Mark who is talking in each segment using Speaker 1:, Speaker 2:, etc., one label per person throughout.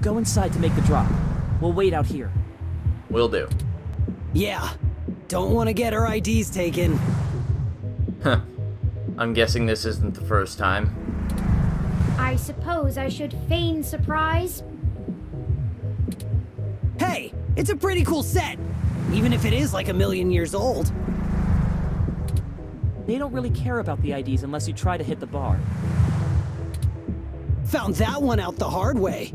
Speaker 1: Go inside to make the drop. We'll wait out here.
Speaker 2: Will do.
Speaker 3: Yeah. Don't want to get our IDs taken.
Speaker 2: Huh. I'm guessing this isn't the first time.
Speaker 4: I suppose I should feign surprise.
Speaker 3: Hey, it's a pretty cool set. Even if it is like a million years old.
Speaker 1: They don't really care about the IDs unless you try to hit the bar.
Speaker 3: Found that one out the hard way.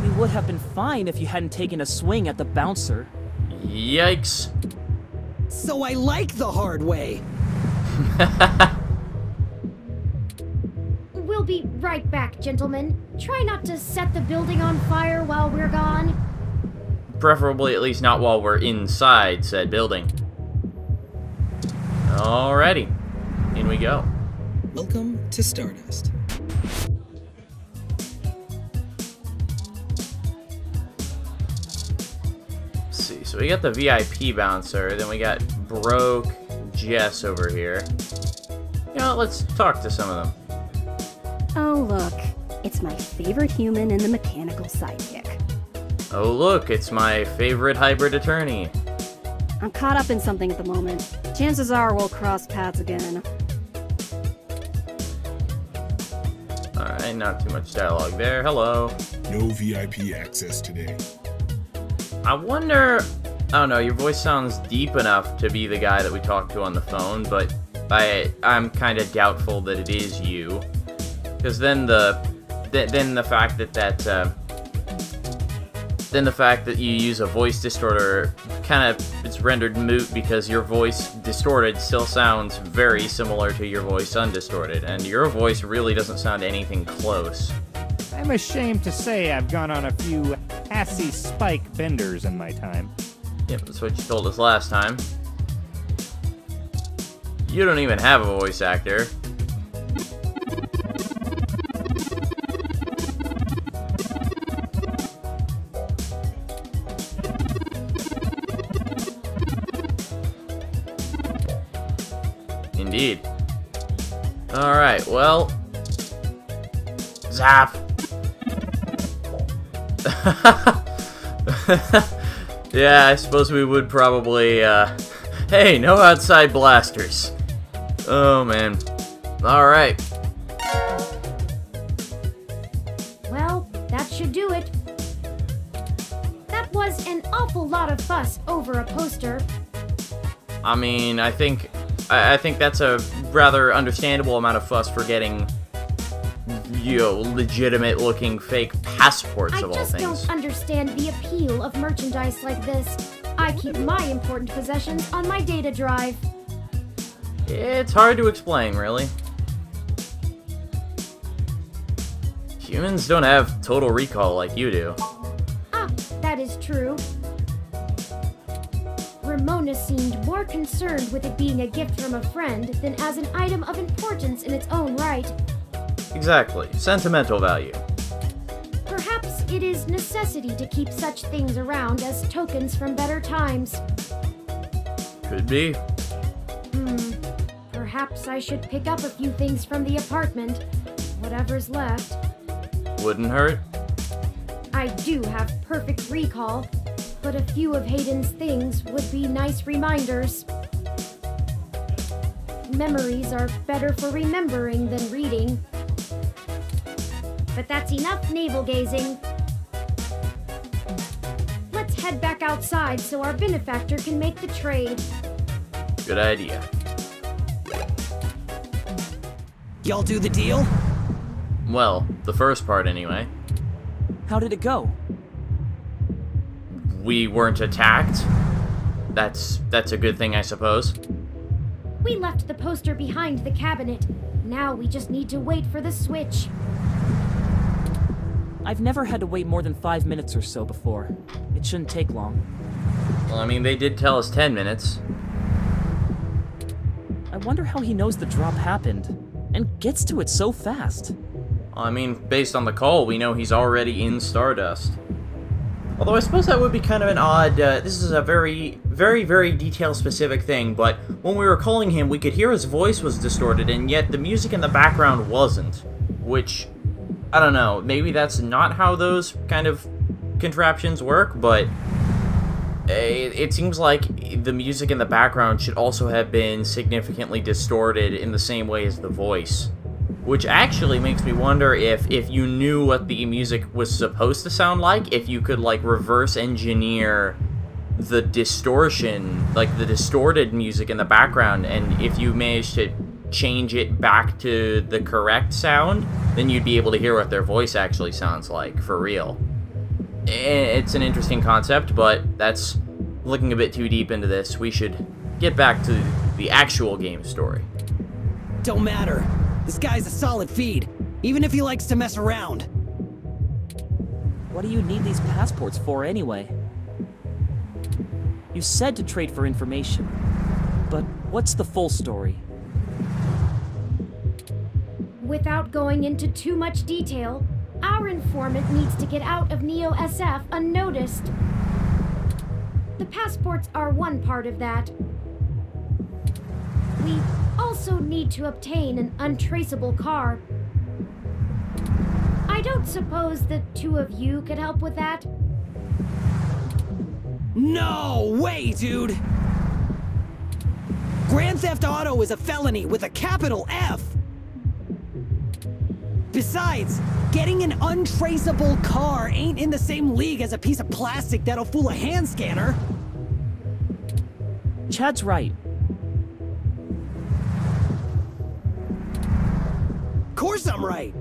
Speaker 1: We would have been fine if you hadn't taken a swing at the bouncer.
Speaker 2: Yikes.
Speaker 3: So I like the hard way.
Speaker 4: We'll be right back, gentlemen. Try not to set the building on fire while we're gone.
Speaker 2: Preferably at least not while we're inside said building. Alrighty. In we go.
Speaker 3: Welcome to Stardust.
Speaker 2: Let's see, so we got the VIP bouncer, then we got Broke Jess over here. You know, let's talk to some of them.
Speaker 5: Oh, look. It's my favorite human and the mechanical sidekick.
Speaker 2: Oh look, it's my favorite hybrid attorney.
Speaker 5: I'm caught up in something at the moment. Chances are we'll cross paths again.
Speaker 2: Alright, not too much dialogue there. Hello.
Speaker 6: No VIP access today.
Speaker 2: I wonder... I don't know, your voice sounds deep enough to be the guy that we talked to on the phone, but I'm kind of doubtful that it is you. Because then the fact that you use a voice distorter kind of it's rendered moot because your voice distorted still sounds very similar to your voice undistorted, and your voice really doesn't sound anything close.
Speaker 7: I'm ashamed to say I've gone on a few assy spike benders in my time.
Speaker 2: Yep, that's what you told us last time. You don't even have a voice actor. Indeed. Alright, well... Zap! Yeah, I suppose we would probably, Hey, no outside blasters! Oh, man. Alright.
Speaker 4: Well, that should do it. That was an awful lot of fuss over a poster.
Speaker 2: I mean, I think that's a rather understandable amount of fuss for getting, you know, legitimate-looking fake passports of all things.
Speaker 4: I just don't understand the appeal of merchandise like this. I keep my important possessions on my data drive.
Speaker 2: It's hard to explain, really. Humans don't have total recall like you do.
Speaker 4: Ah, that is true. Ramona seemed more concerned with it being a gift from a friend than as an item of importance in its own right.
Speaker 2: Exactly. Sentimental value.
Speaker 4: Perhaps it is necessity to keep such things around as tokens from better times.
Speaker 2: Could be.
Speaker 4: Perhaps I should pick up a few things from the apartment. Whatever's left.
Speaker 2: Wouldn't hurt.
Speaker 4: I do have perfect recall, but a few of Hayden's things would be nice reminders. Memories are better for remembering than reading. But that's enough navel-gazing. Let's head back outside so our benefactor can make the trade.
Speaker 2: Good idea.
Speaker 3: Y'all do the deal?
Speaker 2: Well, the first part anyway.
Speaker 1: How did it go?
Speaker 2: We weren't attacked. That's a good thing, I suppose.
Speaker 4: We left the poster behind the cabinet. Now we just need to wait for the switch.
Speaker 1: I've never had to wait more than 5 minutes or so before. It shouldn't take long.
Speaker 2: Well, I mean, they did tell us 10 minutes.
Speaker 1: I wonder how he knows the drop happened, and gets to it so fast.
Speaker 2: I mean, based on the call, we know he's already in Stardust. Although I suppose that would be kind of an odd, this is a very, very, very detail-specific thing, but when we were calling him, we could hear his voice was distorted, and yet the music in the background wasn't. Which I don't know, maybe that's not how those kind of contraptions work, but it seems like the music in the background should also have been significantly distorted in the same way as the voice. Which actually makes me wonder if you knew what the music was supposed to sound like, if you could, like, reverse engineer the distortion, like the distorted music in the background, and if you managed to change it back to the correct sound, then you'd be able to hear what their voice actually sounds like, for real. It's an interesting concept, but that's looking a bit too deep into this. We should get back to the actual game story.
Speaker 3: Don't matter. This guy's a solid feed, even if he likes to mess around.
Speaker 1: What do you need these passports for anyway? You said to trade for information, but what's the full story?
Speaker 4: Without going into too much detail, our informant needs to get out of Neo SF unnoticed. The passports are one part of that. We also need to obtain an untraceable car. I don't suppose the two of you could help with that?
Speaker 3: No way, dude! Grand Theft Auto is a felony with a capital F! Besides, getting an untraceable car ain't in the same league as a piece of plastic that'll fool a hand scanner.
Speaker 1: Chad's right.
Speaker 3: Of course I'm right.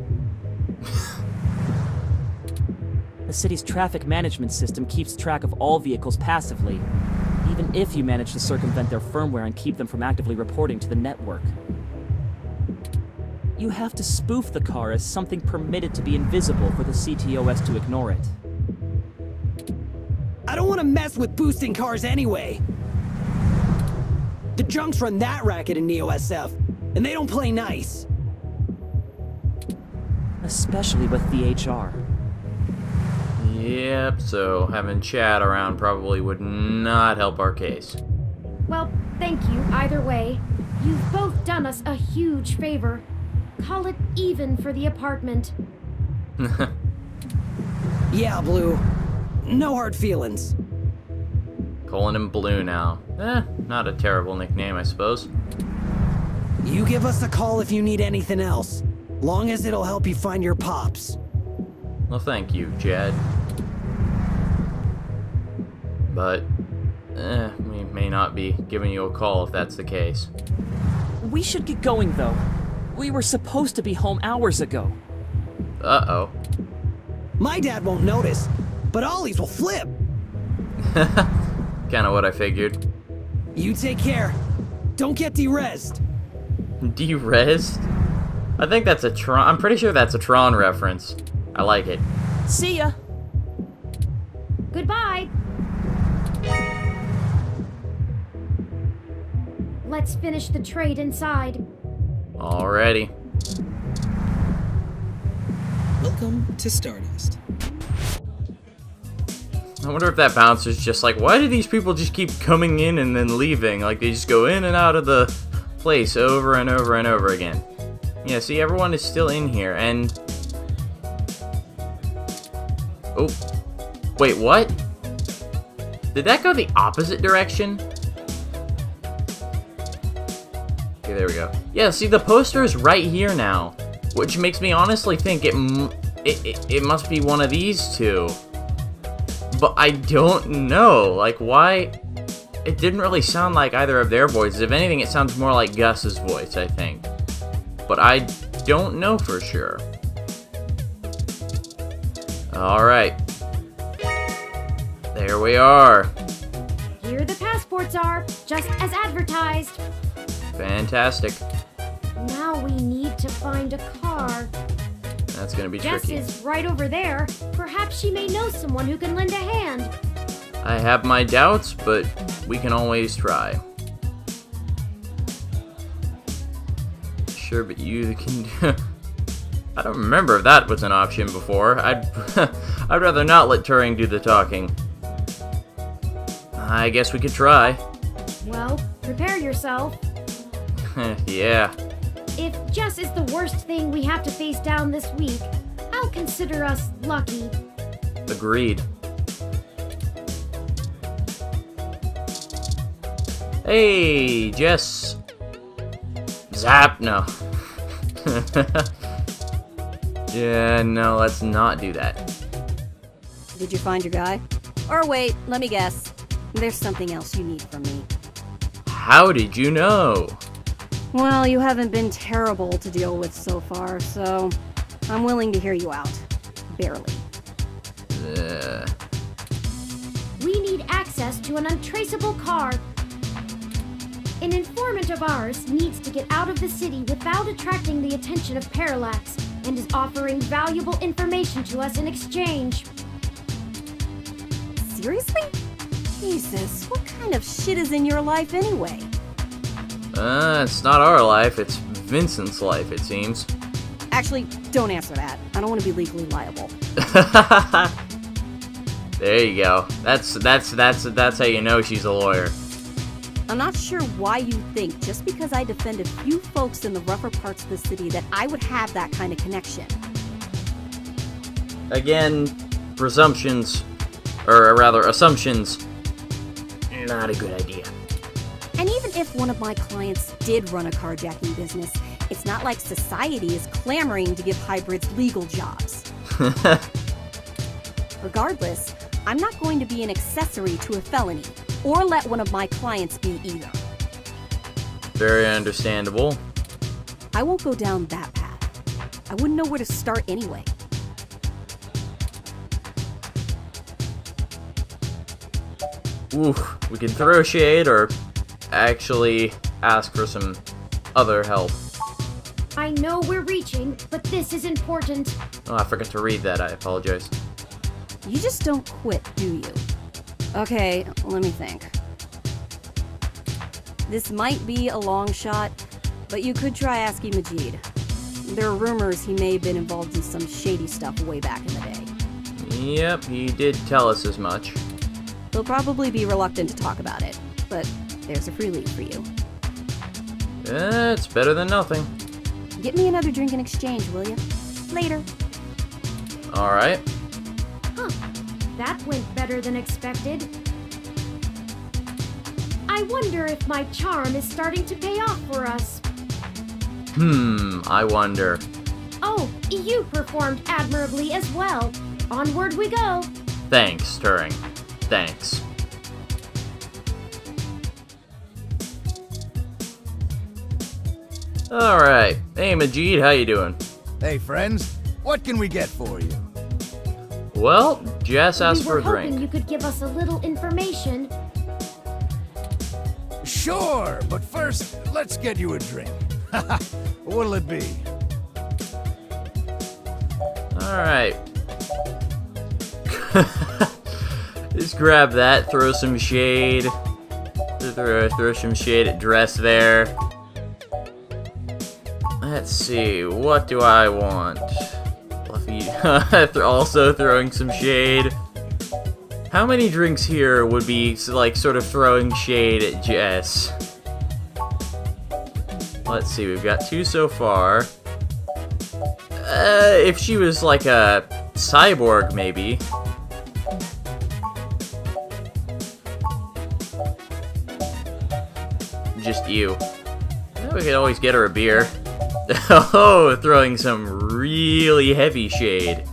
Speaker 1: The city's traffic management system keeps track of all vehicles passively, even if you manage to circumvent their firmware and keep them from actively reporting to the network. You have to spoof the car as something permitted to be invisible for the CTOS to ignore it.
Speaker 3: I don't want to mess with boosting cars anyway. The junks run that racket in Neo SF, and they don't play nice.
Speaker 1: Especially with the HR.
Speaker 2: Yep, so having Chad around probably would not help our case.
Speaker 4: Well, thank you either way. You've both done us a huge favor. Call it even for the apartment.
Speaker 3: Yeah, Blue. No hard feelings.
Speaker 2: Calling him Blue now. Not a terrible nickname, I suppose.
Speaker 3: You give us a call if you need anything else. Long as it'll help you find your pops.
Speaker 2: Well, thank you, Chad. But, we may not be giving you a call if that's the case.
Speaker 1: We should get going, though. We were supposed to be home hours ago.
Speaker 2: Uh-oh.
Speaker 3: My dad won't notice, but Ollie's will flip.
Speaker 2: Kinda what I figured.
Speaker 3: You take care. Don't get derezed.
Speaker 2: Derezed? I think that's a Tron. I'm pretty sure that's a Tron reference. I like it.
Speaker 1: See ya!
Speaker 4: Goodbye! Let's finish the trade inside.
Speaker 2: Alrighty.
Speaker 8: Welcome to Stardust.
Speaker 2: I wonder if that bouncer's just like, why do these people just keep coming in and then leaving? Like, they just go in and out of the place over and over and over again. Yeah, see, everyone is still in here, and... Oh. Wait, what? Did that go the opposite direction? Okay, there we go. Yeah, see, the poster is right here now, which makes me honestly think it must be one of these two. But I don't know, like, why? It didn't really sound like either of their voices. If anything, it sounds more like Gus's voice, I think. But I don't know for sure. Alright. There we are.
Speaker 4: Here the passports are, just as advertised.
Speaker 2: Fantastic.
Speaker 4: Now we need to find a car.
Speaker 2: That's gonna be
Speaker 4: Jess
Speaker 2: tricky.
Speaker 4: is right over there. Perhaps she may know someone who can lend a hand.
Speaker 2: I have my doubts, but we can always try. Sure, but you can do... I don't remember if that was an option before. I'd rather not let Turing do the talking. I guess we could try.
Speaker 4: Well, prepare yourself.
Speaker 2: Yeah.
Speaker 4: If Jess is the worst thing we have to face down this week, I'll consider us lucky.
Speaker 2: Agreed. Hey, Jess. Zap, no. Yeah, no, let's not do that.
Speaker 5: Did you find your guy? Or wait, let me guess. There's something else you need from me.
Speaker 2: How did you know?
Speaker 5: Well, you haven't been terrible to deal with so far, so I'm willing to hear you out. Barely.
Speaker 4: We need access to an untraceable car. An informant of ours needs to get out of the city without attracting the attention of Parallax, and is offering valuable information to us in exchange.
Speaker 5: Seriously? Jesus, what kind of shit is in your life anyway?
Speaker 2: It's not our life, it's Vincent's life, it seems.
Speaker 5: Actually, don't answer that. I don't want to be legally liable.
Speaker 2: There you go. That's how you know she's a lawyer.
Speaker 5: I'm not sure why you think, just because I defend a few folks in the rougher parts of the city, that I would have that kind of connection.
Speaker 2: Again, presumptions, or rather assumptions, not a good idea.
Speaker 5: And even if one of my clients did run a carjacking business, it's not like society is clamoring to give hybrids legal jobs. Regardless, I'm not going to be an accessory to a felony, or let one of my clients be either.
Speaker 2: Very understandable.
Speaker 5: I won't go down that path. I wouldn't know where to start anyway.
Speaker 2: Oof, we can throw shade or actually ask for some other help.
Speaker 4: I know we're reaching, but this is important.
Speaker 2: Oh, I forgot to read that, I apologize.
Speaker 5: You just don't quit, do you? Okay, let me think. This might be a long shot, but you could try asking Majid. There are rumors he may have been involved in some shady stuff way back in the day.
Speaker 2: Yep, he did tell us as much.
Speaker 5: He'll probably be reluctant to talk about it, but there's a free lead for you.
Speaker 2: It's better than nothing.
Speaker 5: Get me another drink in exchange, will you? Later.
Speaker 2: Alright.
Speaker 4: Huh. That went better than expected. I wonder if my charm is starting to pay off for us.
Speaker 2: I wonder.
Speaker 4: Oh, you performed admirably as well. Onward we go.
Speaker 2: Thanks, Turing. Thanks. Alright. Hey, Majid, how you doing?
Speaker 9: Hey, friends. What can we get for you?
Speaker 2: Well, Jess asked
Speaker 4: We
Speaker 2: for
Speaker 4: were
Speaker 2: a drink.
Speaker 4: hoping you could give us a little information.
Speaker 9: Sure, but first, let's get you a drink. What'll it be?
Speaker 2: Alright. Just grab that, throw some shade. Throw some shade at Dress there. Let's see, what do I want? Fluffy. Also throwing some shade. How many drinks here would be, like, sort of throwing shade at Jess? Let's see, we've got 2 so far. If she was like a cyborg, maybe. Just you. We could always get her a beer. Oh, throwing some really heavy shade.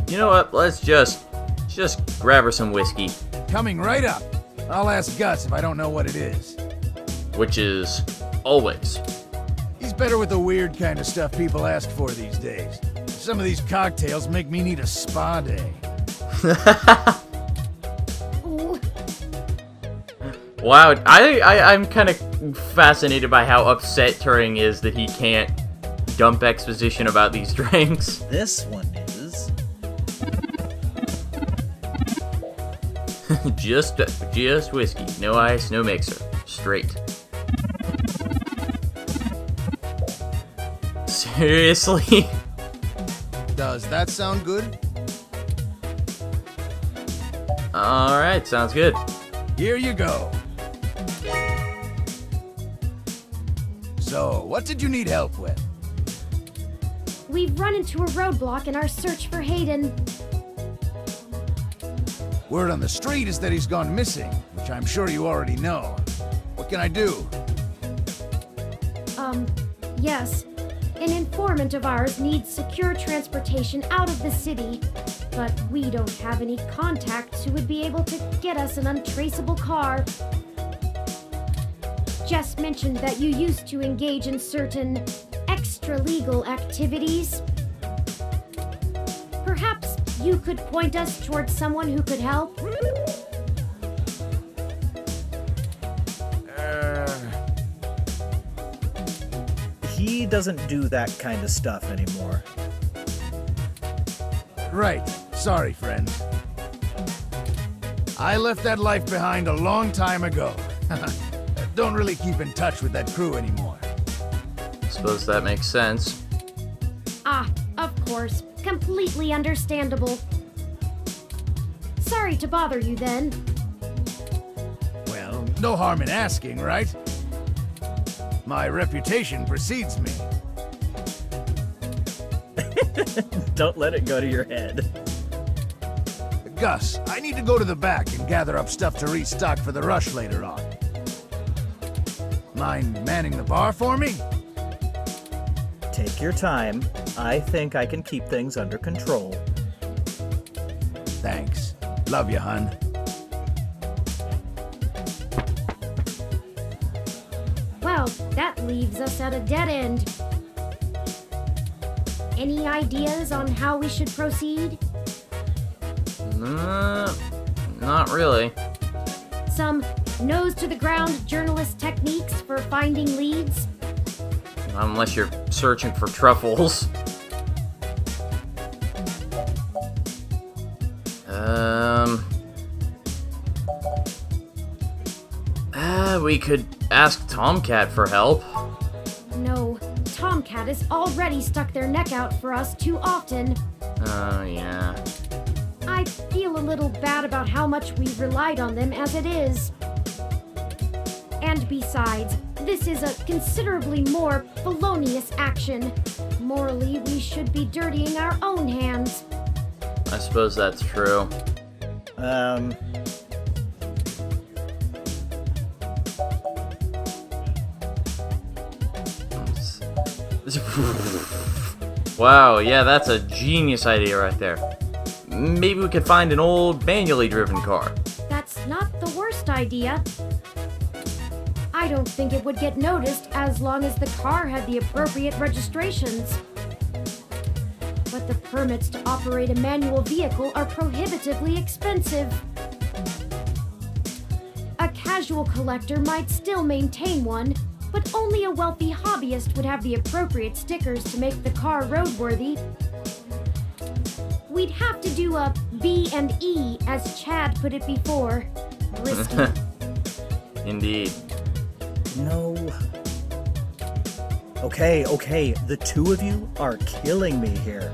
Speaker 2: You know what? Let's just grab her some whiskey.
Speaker 9: Coming right up. I'll ask Gus if I don't know what it is.
Speaker 2: Which is always.
Speaker 9: He's better with the weird kind of stuff people ask for these days. Some of these cocktails make me need a spa day.
Speaker 2: Wow, I'm kind of fascinated by how upset Turing is that he can't dump exposition about these drinks.
Speaker 8: This one is...
Speaker 2: just whiskey. No ice, no mixer. Straight. Seriously?
Speaker 9: Does that sound good?
Speaker 2: Alright, sounds good.
Speaker 9: Here you go. So, what did you need help with?
Speaker 4: We've run into a roadblock in our search for Hayden.
Speaker 9: Word on the street is that he's gone missing, which I'm sure you already know. What can I do?
Speaker 4: Yes. An informant of ours needs secure transportation out of the city, but we don't have any contacts who would be able to get us an untraceable car. Jess mentioned that you used to engage in certain extra-legal activities. Perhaps you could point us towards someone who could help?
Speaker 10: He doesn't do that kind of stuff anymore.
Speaker 9: Right. Sorry, friend. I left that life behind a long time ago. Don't really keep in touch with that crew anymore.
Speaker 2: Suppose that makes sense.
Speaker 4: Ah, of course. Completely understandable. Sorry to bother you then.
Speaker 9: Well, no harm in asking, right? My reputation precedes me.
Speaker 10: Don't let it go to your head.
Speaker 9: Gus, I need to go to the back and gather up stuff to restock for the rush later on. Mind manning the bar for me?
Speaker 10: Take your time. I think I can keep things under control.
Speaker 9: Thanks. Love you, hun.
Speaker 4: Well, that leaves us at a dead end. Any ideas on how we should proceed?
Speaker 2: Not really.
Speaker 4: Some nose-to-the-ground journalist techniques for finding leads?
Speaker 2: Unless you're searching for truffles. We could ask Tomcat for help.
Speaker 4: No, Tomcat has already stuck their neck out for us too often.
Speaker 2: Oh, yeah.
Speaker 4: I feel a little bad about how much we've relied on them as it is. And besides, this is a considerably more felonious action. Morally, we should be dirtying our own hands.
Speaker 2: I suppose that's true. Wow, yeah, that's a genius idea right there. Maybe we could find an old manually driven car.
Speaker 4: That's not the worst idea. I don't think it would get noticed as long as the car had the appropriate registrations. But the permits to operate a manual vehicle are prohibitively expensive. A casual collector might still maintain one, but only a wealthy hobbyist would have the appropriate stickers to make the car roadworthy. We'd have to do a B&E, as Chad put it before. Risky.
Speaker 2: Indeed.
Speaker 10: No. Okay, the two of you are killing me here.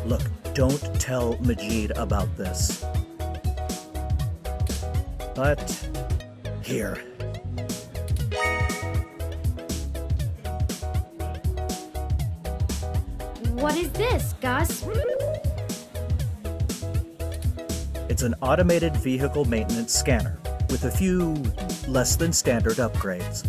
Speaker 10: Look, don't tell Majid about this. But, here.
Speaker 4: What is this, Gus?
Speaker 10: It's an automated vehicle maintenance scanner with a few less than standard upgrades.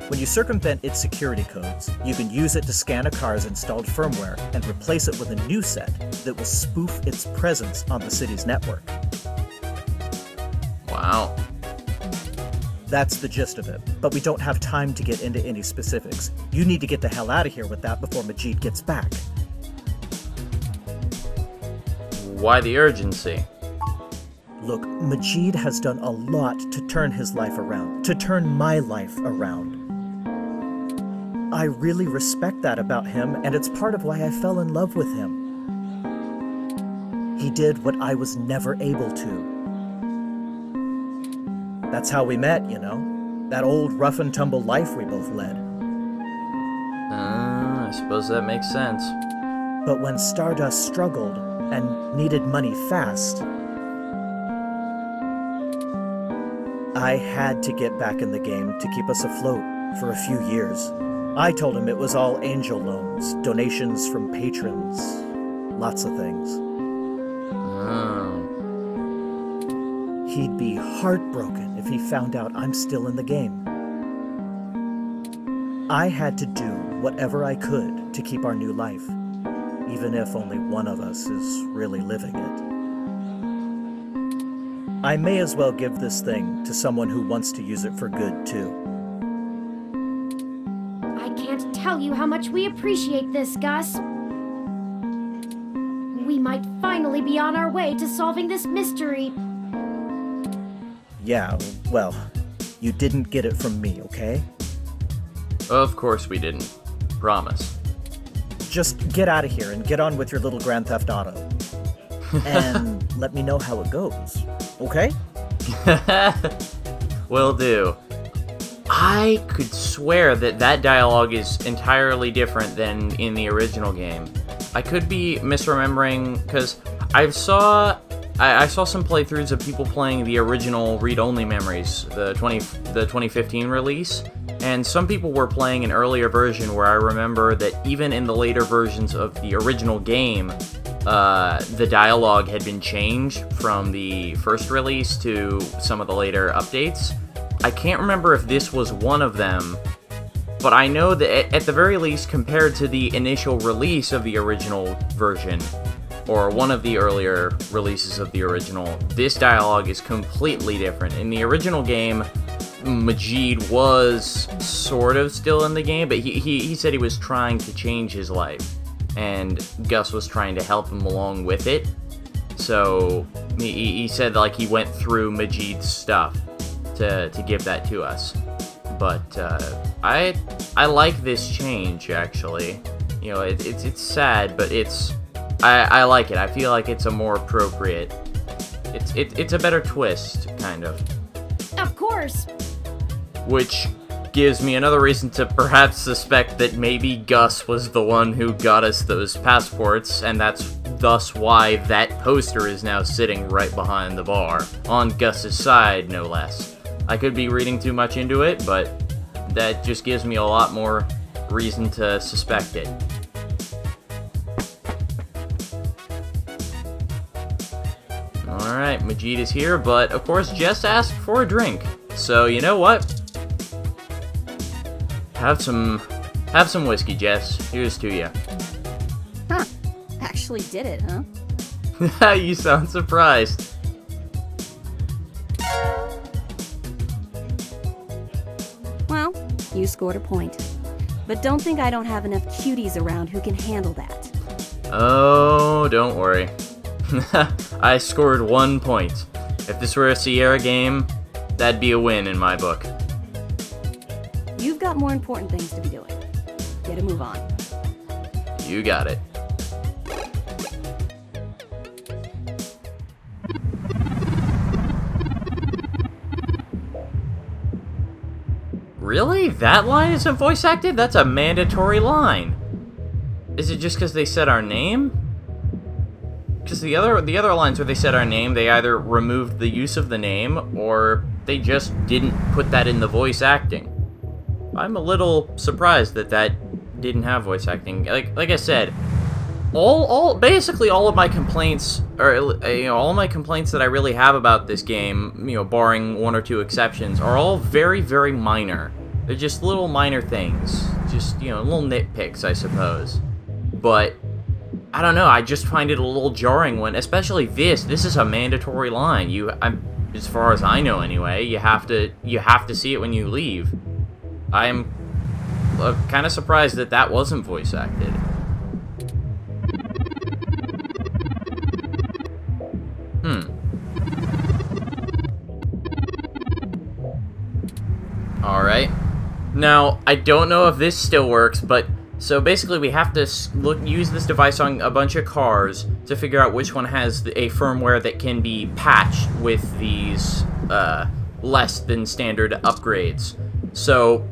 Speaker 10: When you circumvent its security codes, you can use it to scan a car's installed firmware and replace it with a new set that will spoof its presence on the city's network.
Speaker 2: Wow.
Speaker 10: That's the gist of it, but we don't have time to get into any specifics. You need to get the hell out of here with that before Majid gets back.
Speaker 2: Why the urgency?
Speaker 10: Look, Majid has done a lot to turn his life around, to turn my life around. I really respect that about him, and it's part of why I fell in love with him. He did what I was never able to. That's how we met, you know? That old rough-and-tumble life we both led.
Speaker 2: I suppose that makes sense.
Speaker 10: But when Stardust struggled and needed money fast, I had to get back in the game to keep us afloat for a few years. I told him it was all angel loans, donations from patrons, lots of things. He'd be heartbroken if he found out I'm still in the game. I had to do whatever I could to keep our new life, even if only one of us is really living it. I may as well give this thing to someone who wants to use it for good, too.
Speaker 4: I can't tell you how much we appreciate this, Gus. We might finally be on our way to solving this mystery.
Speaker 10: Yeah, well, you didn't get it from me, okay?
Speaker 2: Of course we didn't. Promise.
Speaker 10: Just get out of here and get on with your little Grand Theft Auto. And let me know how it goes, okay?
Speaker 2: Will do. I could swear that dialogue is entirely different than in the original game. I could be misremembering, because I saw some playthroughs of people playing the original read-only memories, the 2015 release, and some people were playing an earlier version where I remember that even in the later versions of the original game, the dialogue had been changed from the first release to some of the later updates. I can't remember if this was one of them, but I know that at the very least, compared to the initial release of the original version, or one of the earlier releases of the original, this dialogue is completely different. In the original game, Majid was sort of still in the game, but he said he was trying to change his life, and Gus was trying to help him along with it. So he said like he went through Majid's stuff to give that to us. But I like this change, actually. You know, it's sad, but I like it. I feel like it's a more appropriate. It's a better twist, kind of.
Speaker 4: Of course.
Speaker 2: Which gives me another reason to perhaps suspect that maybe Gus was the one who got us those passports, and that's thus why that poster is now sitting right behind the bar, on Gus's side, no less. I could be reading too much into it, but that just gives me a lot more reason to suspect it. Alright, Majid is here, but of course Jess asked for a drink. So, you know what? Have some whiskey, Jess. Here's to you.
Speaker 5: Huh. Actually did it, huh?
Speaker 2: You sound surprised.
Speaker 5: Well, you scored a point. But don't think I don't have enough cuties around who can handle that.
Speaker 2: Oh, don't worry. I scored 1 point. If this were a Sierra game, that'd be a win in my book.
Speaker 5: You've got more important things to be doing. Get a move on.
Speaker 2: You got it. Really? That line isn't voice acted? That's a mandatory line. Is it just because they said our name? Because the other lines where they said our name, they either removed the use of the name, or they just didn't put that in the voice acting. I'm a little surprised that didn't have voice acting. Like I said, basically all of my complaints, or all my complaints that I really have about this game, barring 1 or 2 exceptions, are all very, very minor. They're just little minor things, just little nitpicks, I suppose. But I don't know. I just find it a little jarring when, especially this is a mandatory line. As far as I know, anyway, you have to see it when you leave. I'm kind of surprised that wasn't voice acted. Alright. Now, I don't know if this still works, but so basically we have to use this device on a bunch of cars to figure out which one has a firmware that can be patched with these less than standard upgrades. So,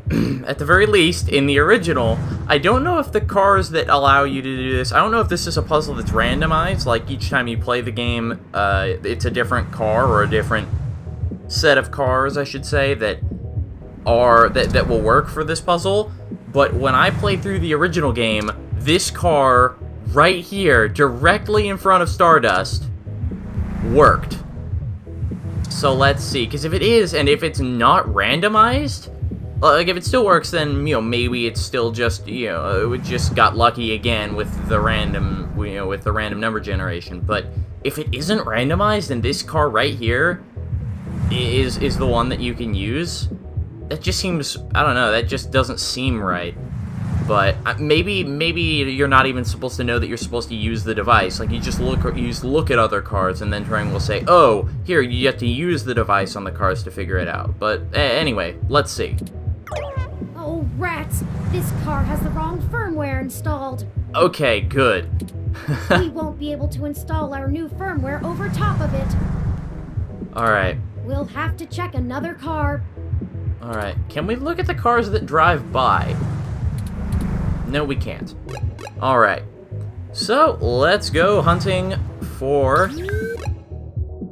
Speaker 2: at the very least, in the original, I don't know if the cars that allow you to do this, I don't know if this is a puzzle that's randomized, like each time you play the game, it's a different car or a different set of cars, I should say, that will work for this puzzle. But when I played through the original game, this car right here, directly in front of Stardust, worked. So let's see, because if it is, and if it's not randomized, like if it still works, then, you know, maybe it's still just, you know, it just got lucky again with the random, you know, with the random number generation. But if it isn't randomized, and this car right here is the one that you can use, that just seems, I don't know, that just doesn't seem right. But maybe you're not even supposed to know that you're supposed to use the device. Like, you just look at other cars, and then Turing will say, oh, here, you have to use the device on the cars to figure it out. But anyway, let's see.
Speaker 4: Oh, rats! This car has the wrong firmware installed.
Speaker 2: Okay, good.
Speaker 4: We won't be able to install our new firmware over top of it.
Speaker 2: Alright.
Speaker 4: We'll have to check another car.
Speaker 2: Alright, can we look at the cars that drive by? No, we can't. Alright. So, let's go hunting for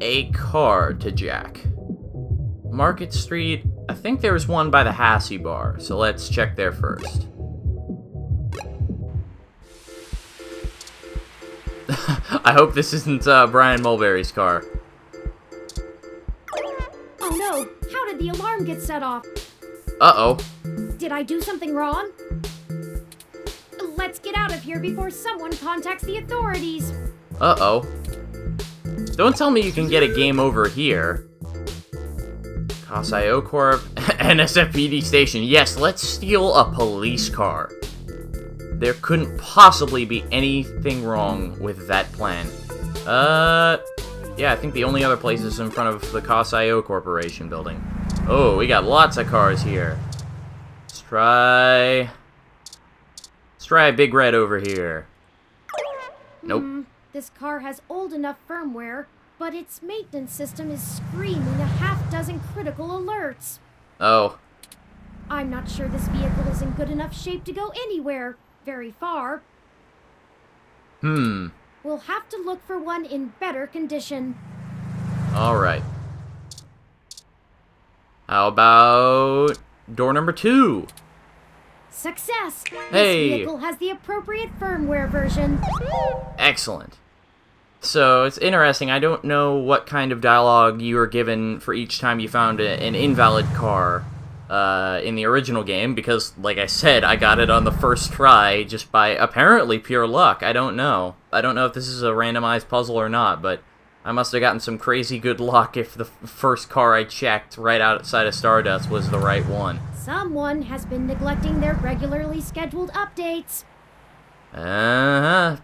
Speaker 2: a car to jack. Market Street. I think there was one by the Hassie bar, so let's check there first. I hope this isn't Brian Mulberry's car.
Speaker 4: Oh no! How did the alarm get set off?
Speaker 2: Uh-oh.
Speaker 4: Did I do something wrong? Let's get out of here before someone contacts the authorities.
Speaker 2: Uh-oh. Don't tell me you can get a game over here. Casio Corp, NSFW station. Yes, let's steal a police car. There couldn't possibly be anything wrong with that plan. Yeah, I think the only other place is in front of the Casio Corporation building. Oh, we got lots of cars here. Let's try Big Red over here. Nope.
Speaker 4: This car has old enough firmware, but its maintenance system is screaming a half-dozen critical alerts.
Speaker 2: Oh.
Speaker 4: I'm not sure this vehicle is in good enough shape to go anywhere very far. We'll have to look for one in better condition.
Speaker 2: Alright. How about door number 2?
Speaker 4: Success!
Speaker 2: Hey!
Speaker 4: This vehicle has the appropriate firmware version.
Speaker 2: Excellent. So, it's interesting. I don't know what kind of dialogue you were given for each time you found an invalid car in the original game, because, like I said, I got it on the first try just by apparently pure luck. I don't know. I don't know if this is a randomized puzzle or not, but I must have gotten some crazy good luck if the first car I checked right outside of Stardust was the right one.
Speaker 4: Someone has been neglecting their regularly scheduled updates.
Speaker 2: Uh-huh.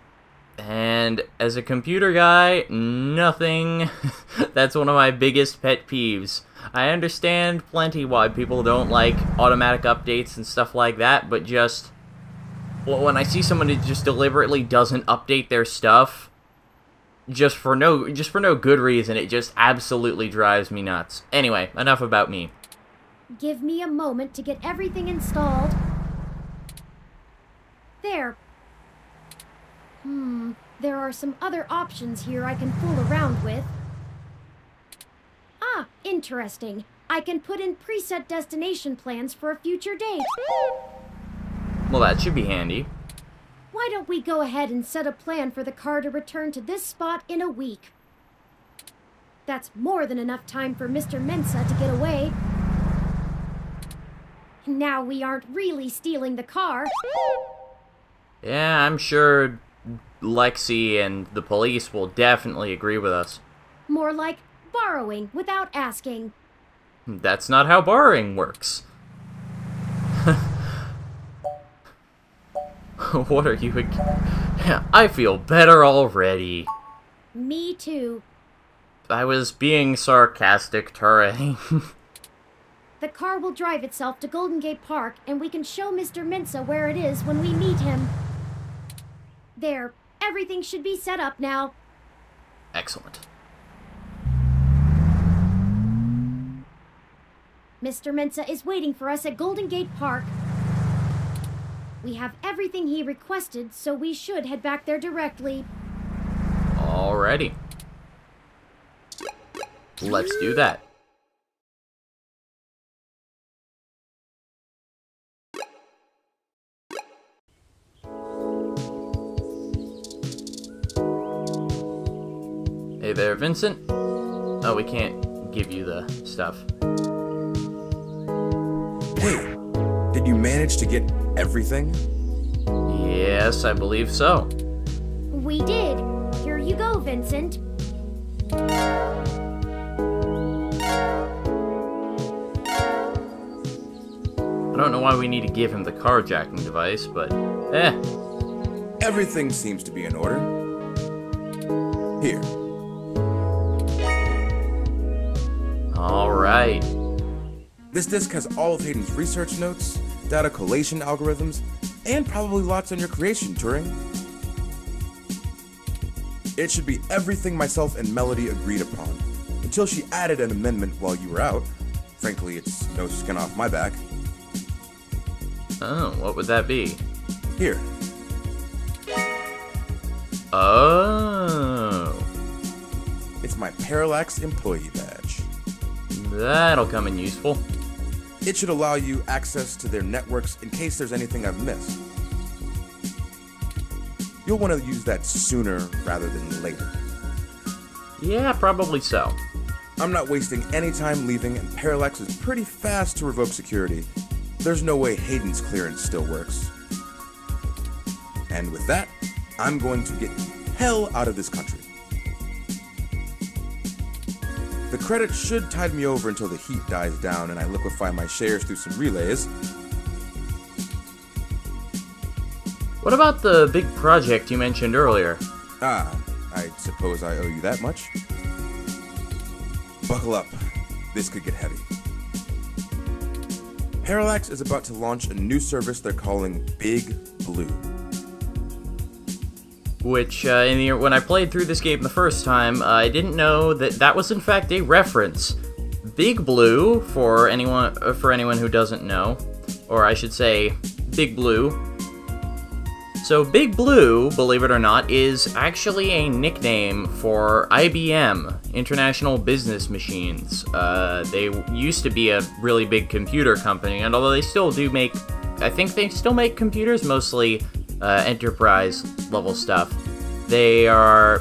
Speaker 2: And as a computer guy, nothing. That's one of my biggest pet peeves. I understand plenty why people don't like automatic updates and stuff like that, but just, well, when I see someone who just deliberately doesn't update their stuff, just for no good reason, it just absolutely drives me nuts. Anyway, enough about me.
Speaker 4: Give me a moment to get everything installed. There. There are some other options here I can fool around with. Ah, interesting. I can put in preset destination plans for a future date.
Speaker 2: Well, that should be handy.
Speaker 4: Why don't we go ahead and set a plan for the car to return to this spot in a week? That's more than enough time for Mr. Mensa to get away. Now we aren't really stealing the car.
Speaker 2: Yeah, I'm sure Lexi and the police will definitely agree with us.
Speaker 4: More like borrowing without asking.
Speaker 2: That's not how borrowing works. What are you... I feel better already.
Speaker 4: Me too.
Speaker 2: I was being sarcastic, Turing.
Speaker 4: The car will drive itself to Golden Gate Park, and we can show Mr. Mensa where it is when we meet him. There. Everything should be set up now.
Speaker 2: Excellent.
Speaker 4: Mr. Mensa is waiting for us at Golden Gate Park. We have everything he requested, so we should head back there directly.
Speaker 2: Alrighty. Let's do that. Hey there, Vincent. Oh, we can't give you the stuff.
Speaker 11: Hey, did you manage to get everything?
Speaker 2: Yes, I believe so.
Speaker 4: We did. Here you go, Vincent.
Speaker 2: I don't know why we need to give him the carjacking device, but
Speaker 11: Everything seems to be in order. Here.
Speaker 2: Alright.
Speaker 11: This disk has all of Hayden's research notes, data collation algorithms, and probably lots on your creation, Turing. It should be everything myself and Melody agreed upon, until she added an amendment while you were out. Frankly, it's no skin off my back.
Speaker 2: Oh, what would that be?
Speaker 11: Here.
Speaker 2: Oh.
Speaker 11: It's my Parallax employee badge.
Speaker 2: That'll come in useful.
Speaker 11: It should allow you access to their networks in case there's anything I've missed. You'll want to use that sooner rather than later.
Speaker 2: Yeah, probably so.
Speaker 11: I'm not wasting any time leaving, and Parallax is pretty fast to revoke security. There's no way Hayden's clearance still works. And with that, I'm going to get hell out of this country. The credit should tide me over until the heat dies down and I liquefy my shares through some relays.
Speaker 2: What about the big project you mentioned earlier?
Speaker 11: Ah, I suppose I owe you that much. Buckle up. This could get heavy. Parallax is about to launch a new service they're calling Big Blue.
Speaker 2: Which, when I played through this game the first time, I didn't know that that was in fact a reference. Big Blue, for anyone who doesn't know, or I should say, Big Blue. So Big Blue, believe it or not, is actually a nickname for IBM, International Business Machines. They used to be a really big computer company, and although they still do make, I think they still make computers, mostly enterprise level stuff. They are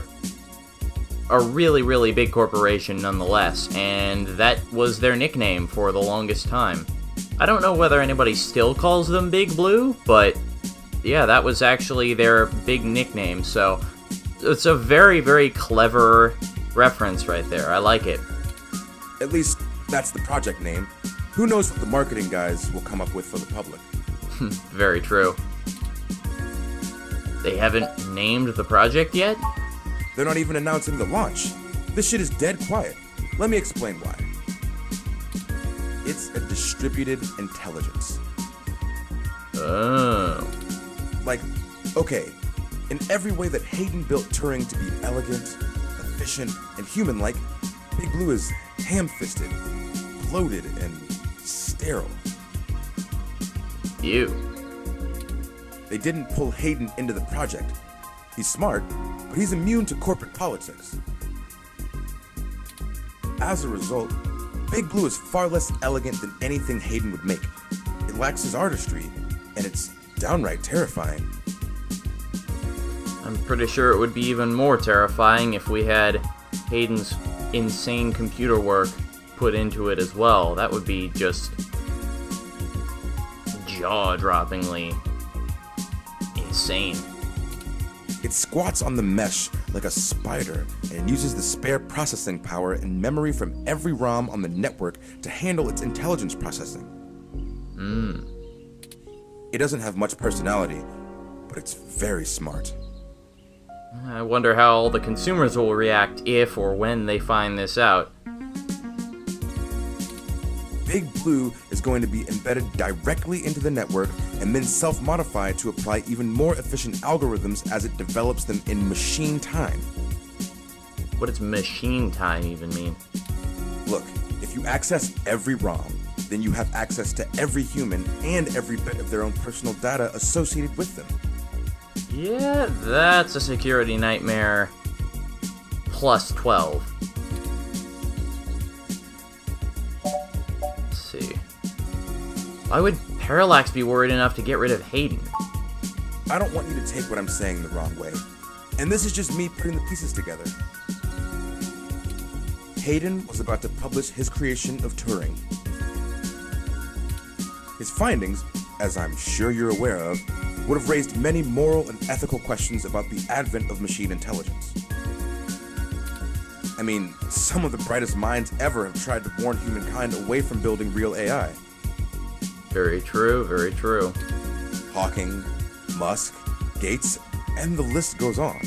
Speaker 2: a really, really big corporation nonetheless, and that was their nickname for the longest time. I don't know whether anybody still calls them Big Blue, but yeah, that was actually their big nickname, so it's a very, very clever reference right there. I like it.
Speaker 11: At least, that's the project name. Who knows what the marketing guys will come up with for the public.
Speaker 2: Very true. They haven't named the project yet?
Speaker 11: They're not even announcing the launch. This shit is dead quiet. Let me explain why. It's a distributed intelligence.
Speaker 2: Oh.
Speaker 11: Like, okay, in every way that Hayden built Turing to be elegant, efficient, and human-like, Big Blue is ham-fisted, bloated, and sterile.
Speaker 2: Ew.
Speaker 11: They didn't pull Hayden into the project. He's smart, but he's immune to corporate politics. As a result, Big Blue is far less elegant than anything Hayden would make. It lacks his artistry, and it's downright terrifying.
Speaker 2: I'm pretty sure it would be even more terrifying if we had Hayden's insane computer work put into it as well. That would be just jaw-droppingly insane.
Speaker 11: It squats on the mesh like a spider and uses the spare processing power and memory from every ROM on the network to handle its intelligence processing. It doesn't have much personality, but it's very smart.
Speaker 2: I wonder how all the consumers will react if or when they find this out.
Speaker 11: Big Blue is going to be embedded directly into the network and then self-modified to apply even more efficient algorithms as it develops them in machine time.
Speaker 2: What does machine time even mean?
Speaker 11: Look, if you access every ROM, then you have access to every human and every bit of their own personal data associated with them.
Speaker 2: Yeah, that's a security nightmare. Plus 12. Let's see. Why would Parallax be worried enough to get rid of Hayden?
Speaker 11: I don't want you to take what I'm saying the wrong way. And this is just me putting the pieces together. Hayden was about to publish his creation of Turing. His findings, as I'm sure you're aware of, would have raised many moral and ethical questions about the advent of machine intelligence. I mean, some of the brightest minds ever have tried to warn humankind away from building real AI.
Speaker 2: Very true, very true.
Speaker 11: Hawking, Musk, Gates, and the list goes on.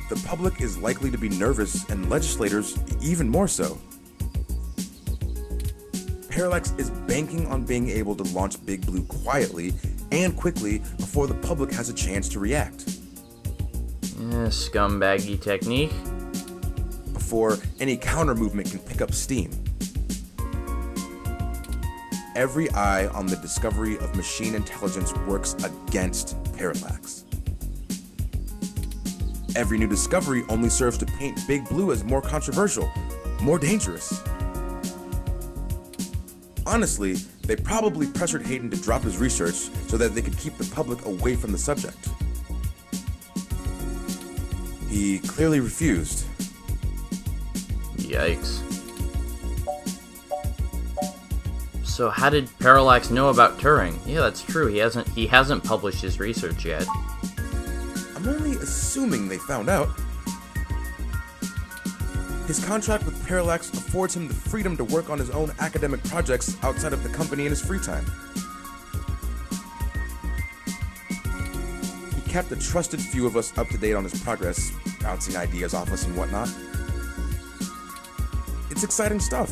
Speaker 11: The public is likely to be nervous, and legislators even more so. Parallax is banking on being able to launch Big Blue quietly and quickly before the public has a chance to react.
Speaker 2: Scumbaggy technique.
Speaker 11: Before any counter-movement can pick up steam. Every eye on the discovery of machine intelligence works against Parallax. Every new discovery only serves to paint Big Blue as more controversial, more dangerous. Honestly, they probably pressured Hayden to drop his research so that they could keep the public away from the subject. He clearly refused.
Speaker 2: Yikes. So how did Parallax know about Turing? Yeah, that's true. He hasn't published his research yet.
Speaker 11: I'm only assuming they found out. His contract with Parallax affords him the freedom to work on his own academic projects outside of the company in his free time. He kept a trusted few of us up to date on his progress, bouncing ideas off us and whatnot. It's exciting stuff.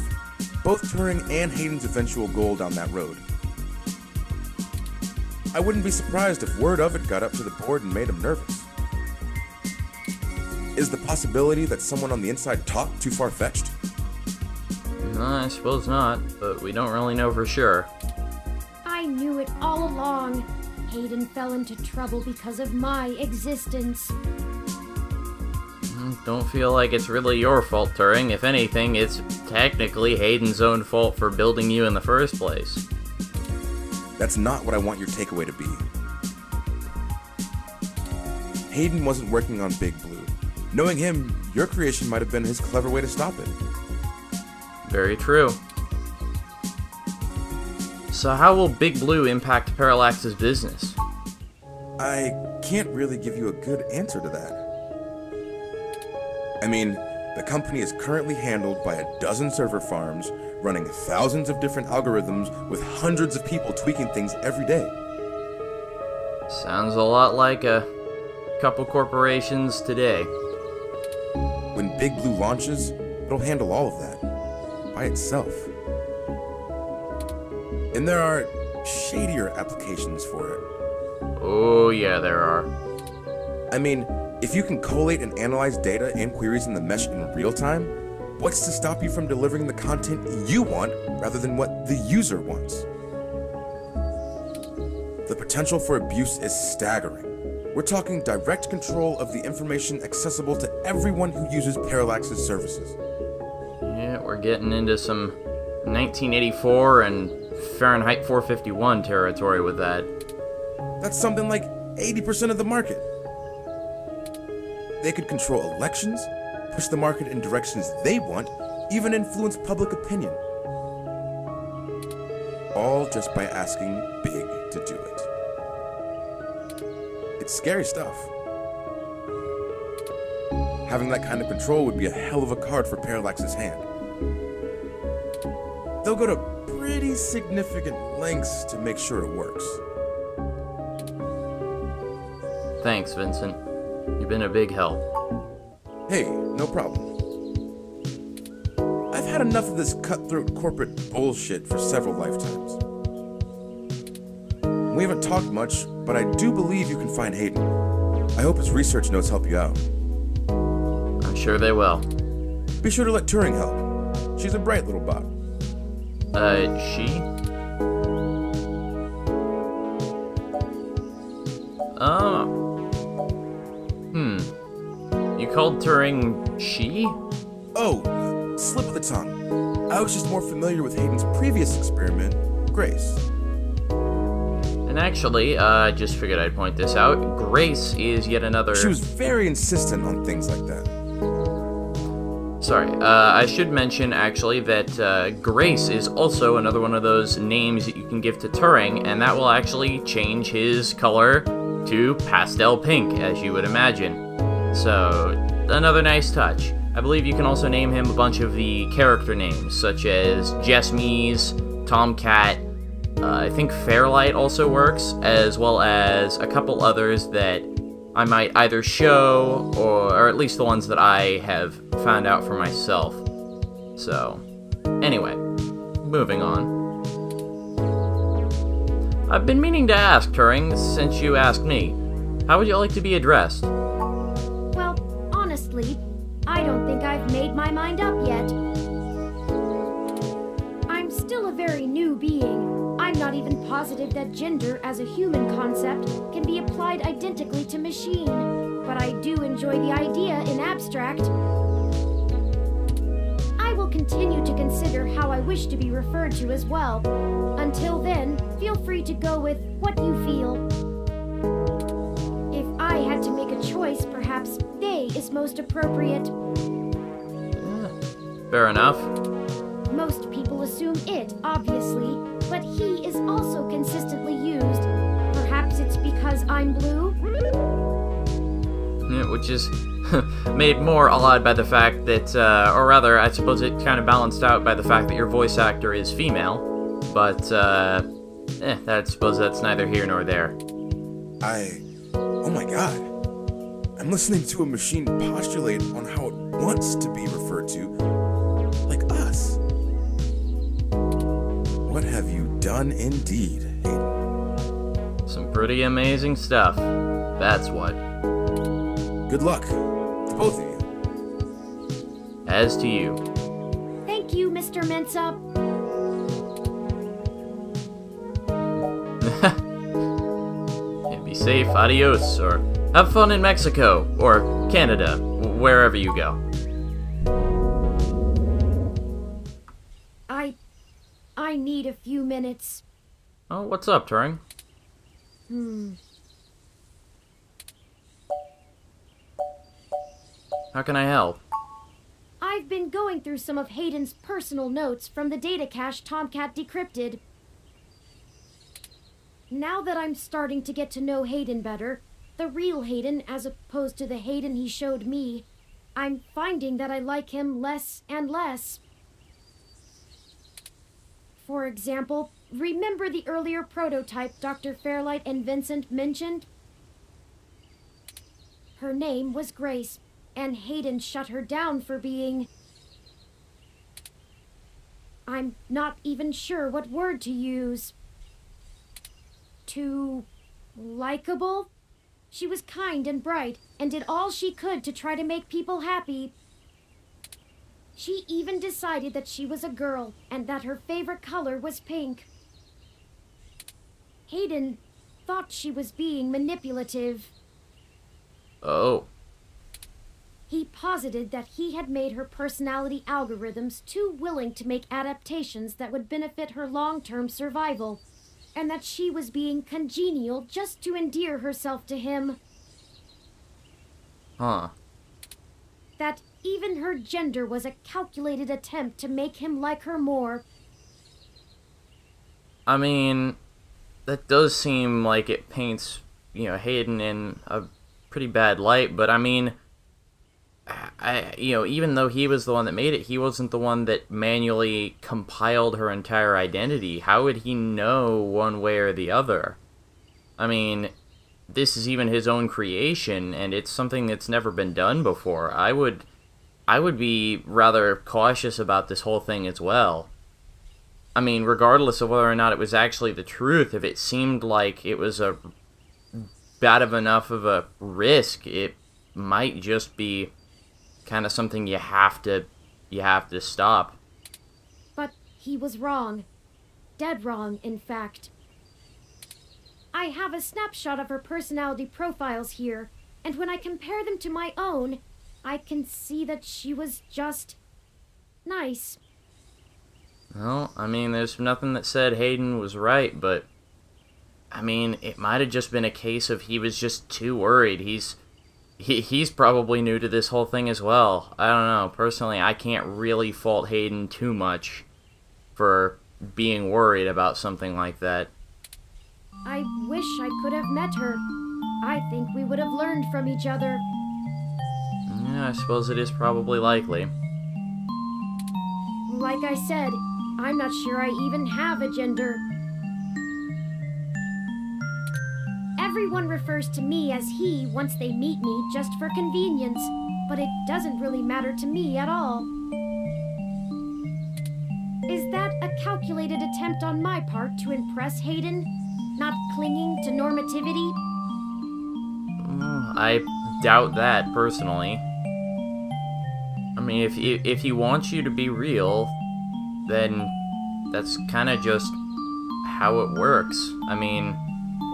Speaker 11: Both Turing and Hayden's eventual goal down that road. I wouldn't be surprised if word of it got up to the board and made him nervous. Is the possibility that someone on the inside talked too far-fetched?
Speaker 2: No, I suppose not, but we don't really know for sure.
Speaker 4: I knew it all along. Hayden fell into trouble because of my existence.
Speaker 2: Don't feel like it's really your fault, Turing. If anything, it's technically Hayden's own fault for building you in the first place.
Speaker 11: That's not what I want your takeaway to be. Hayden wasn't working on Big Blue. Knowing him, your creation might have been his clever way to stop it.
Speaker 2: Very true. So how will Big Blue impact Parallax's business?
Speaker 11: I can't really give you a good answer to that. I mean, the company is currently handled by a dozen server farms, running thousands of different algorithms with hundreds of people tweaking things every day.
Speaker 2: Sounds a lot like a couple corporations today.
Speaker 11: When Big Blue launches, it'll handle all of that, by itself. And there are shadier applications for it.
Speaker 2: Oh yeah, there are.
Speaker 11: I mean, if you can collate and analyze data and queries in the mesh in real time, what's to stop you from delivering the content you want rather than what the user wants? The potential for abuse is staggering. We're talking direct control of the information accessible to everyone who uses Parallax's services.
Speaker 2: Yeah, we're getting into some 1984 and Fahrenheit 451 territory with that.
Speaker 11: That's something like 80% of the market. They could control elections, push the market in directions they want, even influence public opinion. All just by asking Big to do it. It's scary stuff. Having that kind of control would be a hell of a card for Parallax's hand. They'll go to pretty significant lengths to make sure it works.
Speaker 2: Thanks, Vincent. You've been a big help.
Speaker 11: Hey, no problem. I've had enough of this cutthroat corporate bullshit for several lifetimes. We haven't talked much, but I do believe you can find Hayden. I hope his research notes help you out.
Speaker 2: I'm sure they will.
Speaker 11: Be sure to let Turing help. She's a bright little bot.
Speaker 2: She? You called Turing she?
Speaker 11: Oh, slip of the tongue. I was just more familiar with Hayden's previous experiment, Grace.
Speaker 2: And actually, just figured I'd point this out. Grace is yet another...
Speaker 11: She was very insistent on things like that.
Speaker 2: sorry. I should mention, actually, that Grace is also another one of those names that you can give to Turing, and that will actually change his color to pastel pink, as you would imagine. So, another nice touch. I believe you can also name him a bunch of the character names, such as Jessmies, Tomcat, I think Fairlight also works, as well as a couple others that I might either show, or at least the ones that I have found out for myself. So, anyway, moving on. I've been meaning to ask, Turing, since you asked me. How would you like to be addressed?
Speaker 4: Well, honestly, I don't think I've made my mind up yet. I'm still a very new being. I'm not even positive that gender as a human concept can be applied identically to machine, but I do enjoy the idea in abstract. I will continue to consider how I wish to be referred to as well. Until then, feel free to go with what you feel. If I had to make a choice, perhaps they is most appropriate.
Speaker 2: Fair enough.
Speaker 4: Most people assume it, obviously, but he is also consistently used. Perhaps it's because I'm blue?
Speaker 2: Yeah, which is made more odd by the fact that, or rather, I suppose it kind of balanced out by the fact that your voice actor is female, but, I suppose that's neither here nor there.
Speaker 11: Oh my god. I'm listening to a machine postulate on how it wants to be referred to, like us. What have you done indeed, Hayden?
Speaker 2: Some pretty amazing stuff. That's what.
Speaker 11: Good luck to both of you.
Speaker 2: As to you.
Speaker 4: Thank you, Mr. Mensa.
Speaker 2: Yeah, be safe, adios, or have fun in Mexico, or Canada, wherever you go.
Speaker 4: I need a few minutes.
Speaker 2: Oh, what's up, Turing? How can I help?
Speaker 4: I've been going through some of Hayden's personal notes from the data cache Tomcat decrypted. Now that I'm starting to get to know Hayden better, the real Hayden as opposed to the Hayden he showed me, I'm finding that I like him less and less. For example, remember the earlier prototype Dr. Fairlight and Vincent mentioned? Her name was Grace, and Hayden shut her down for being... I'm not even sure what word to use. Too... likable? She was kind and bright, and did all she could to try to make people happy. She even decided that she was a girl, and that her favorite color was pink. Hayden thought she was being manipulative.
Speaker 2: Oh.
Speaker 4: He posited that he had made her personality algorithms too willing to make adaptations that would benefit her long-term survival, and that she was being congenial just to endear herself to him.
Speaker 2: Huh.
Speaker 4: That even her gender was a calculated attempt to make him like her more.
Speaker 2: I mean, that does seem like it paints, Hayden in a pretty bad light, but I mean, even though he was the one that made it, he wasn't the one that manually compiled her entire identity. How would he know one way or the other? I mean, this is even his own creation, and it's something that's never been done before. I would be rather cautious about this whole thing as well. I mean, regardless of whether or not it was actually the truth, if it seemed like it was a bad enough of a risk, it might just be kind of something you have to stop.
Speaker 4: But he was wrong. Dead wrong, in fact. I have a snapshot of her personality profiles here, and when I compare them to my own, I can see that she was just... nice.
Speaker 2: Well, I mean, there's nothing that said Hayden was right, but... I mean, it might have just been a case of he was just too worried. He's he's probably new to this whole thing as well. I don't know. Personally, I can't really fault Hayden too much for being worried about something like that.
Speaker 4: I wish I could have met her. I think we would have learned from each other.
Speaker 2: Yeah, I suppose it is probably likely.
Speaker 4: Like I said, I'm not sure I even have a gender. Everyone refers to me as he once they meet me just for convenience, but it doesn't really matter to me at all. Is that a calculated attempt on my part to impress Hayden? Not clinging to normativity?
Speaker 2: I doubt that, personally. I mean, if he wants you to be real, then that's kind of just how it works. I mean,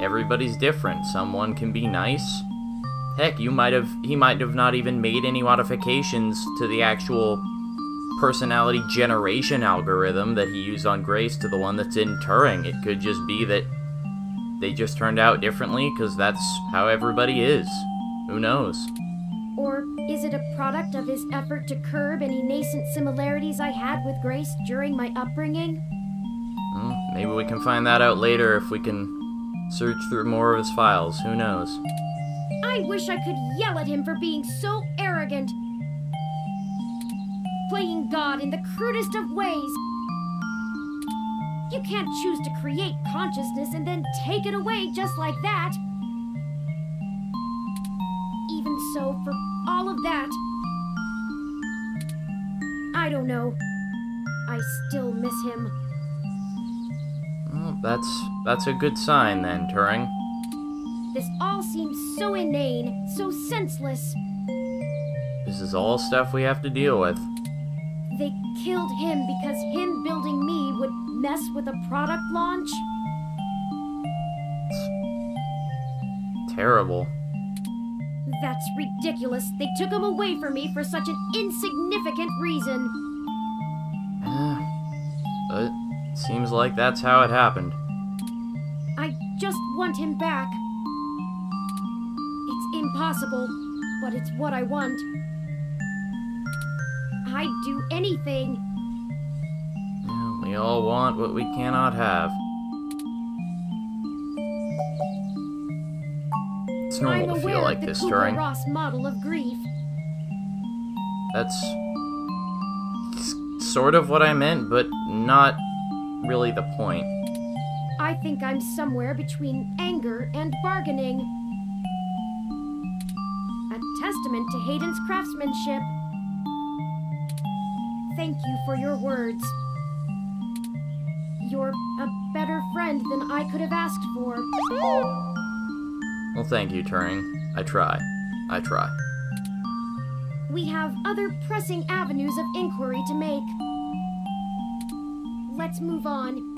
Speaker 2: everybody's different. Someone can be nice. Heck, he might have not even made any modifications to the actual personality generation algorithm that he used on Grace to the one that's in Turing. It could just be that they just turned out differently because that's how everybody is. Who knows?
Speaker 4: Or is it a product of his effort to curb any nascent similarities I had with Grace during my upbringing?
Speaker 2: Maybe we can find that out later if we can search through more of his files. Who knows?
Speaker 4: I wish I could yell at him for being so arrogant. Playing God in the crudest of ways. You can't choose to create consciousness and then take it away just like that. Even so, for all of that, I don't know. I still miss him.
Speaker 2: Well, that's a good sign then, Turing.
Speaker 4: This all seems so inane, so senseless.
Speaker 2: This is all stuff we have to deal with.
Speaker 4: They killed him because him building me would mess with a product launch?
Speaker 2: It's terrible.
Speaker 4: That's ridiculous. They took him away from me for such an insignificant reason.
Speaker 2: But it seems like that's how it happened.
Speaker 4: I just want him back. It's impossible, but it's what I want. I'd do anything.
Speaker 2: Yeah, we all want what we cannot have. It's normal to feel like this, Turing.
Speaker 4: Ross model of grief.
Speaker 2: That's sort of what I meant, but not really the point.
Speaker 4: I think I'm somewhere between anger and bargaining. A testament to Hayden's craftsmanship. Thank you for your words. You're a better friend than I could have asked for.
Speaker 2: Well, thank you, Turing. I try.
Speaker 4: We have other pressing avenues of inquiry to make. Let's move on.